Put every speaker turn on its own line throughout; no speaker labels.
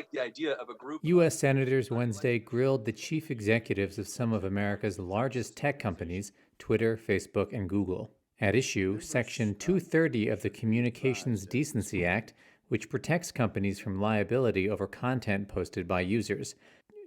like the idea of a group.
U.S. senators Wednesday grilled the chief executives of some of America's largest tech companies, Twitter, Facebook, and Google. At issue, Section 230 of the Communications Decency Act, which protects companies from liability over content posted by users.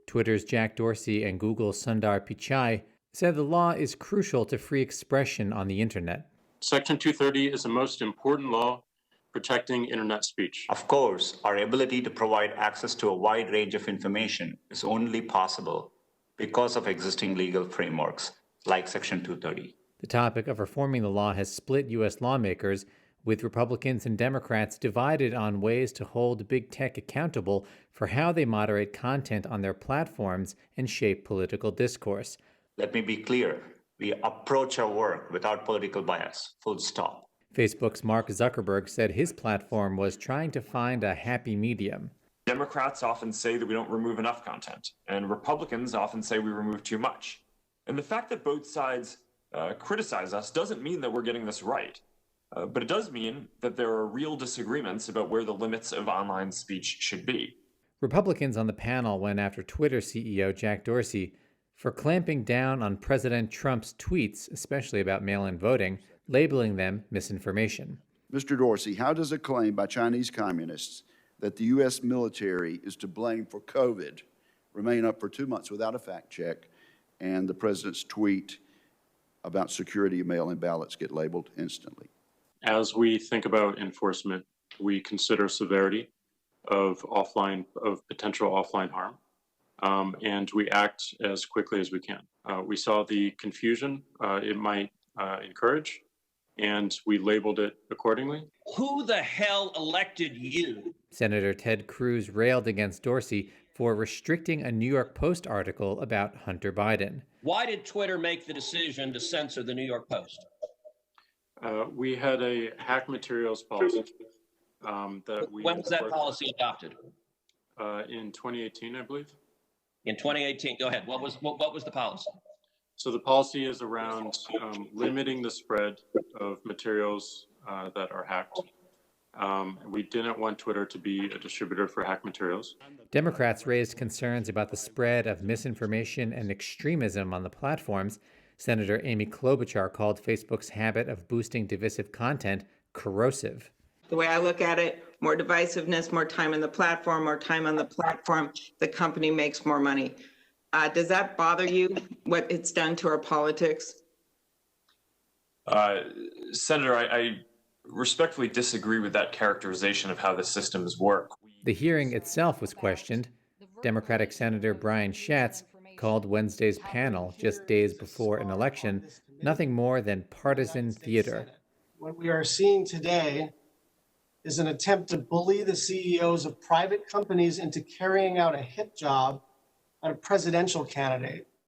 Twitter's Jack Dorsey and Google's Sundar Pichai said the law is crucial to free expression on the internet.
Section 230 is the most important law protecting internet speech.
Of course, our ability to provide access to a wide range of information is only possible because of existing legal frameworks like Section 230.
The topic of reforming the law has split U.S. lawmakers, with Republicans and Democrats divided on ways to hold big tech accountable for how they moderate content on their platforms and shape political discourse.
Let me be clear. We approach our work without political bias, full stop.
Facebook's Mark Zuckerberg said his platform was trying to find a happy medium.
Democrats often say that we don't remove enough content, and Republicans often say we remove too much. And the fact that both sides criticize us doesn't mean that we're getting this right. But it does mean that there are real disagreements about where the limits of online speech should be.
Republicans on the panel went after Twitter CEO Jack Dorsey for clamping down on President Trump's tweets, especially about mail-in voting, labeling them misinformation.
Mr. Dorsey, how does a claim by Chinese communists that the U.S. military is to blame for COVID remain up for 2 months without a fact check, and the president's tweet about security of mail-in ballots get labeled instantly?
As we think about enforcement, we consider severity of potential offline harm, and we act as quickly as we can. We saw the confusion it might encourage, and we labeled it accordingly.
Who the hell elected you?
Senator Ted Cruz railed against Dorsey for restricting a New York Post article about Hunter Biden.
Why did Twitter make the decision to censor the New York Post?
We had a hack materials policy
When was that policy adopted?
In 2018, I believe.
In 2018, go ahead. What was the policy?
So the policy is around limiting the spread of materials that are hacked. We didn't want Twitter to be a distributor for hacked materials.
Democrats raised concerns about the spread of misinformation and extremism on the platforms. Senator Amy Klobuchar called Facebook's habit of boosting divisive content corrosive.
The way I look at it, more divisiveness, more time on the platform, the company makes more money. Does that bother you, what it's done to our politics?
Senator, I respectfully disagree with that characterization of how the systems work.
The hearing itself was questioned. Democratic Senator Brian Schatz called Wednesday's panel, just days before an election, nothing more than partisan theater.
What we are seeing today is an attempt to bully the CEOs of private companies into carrying out a hit job on a presidential candidate.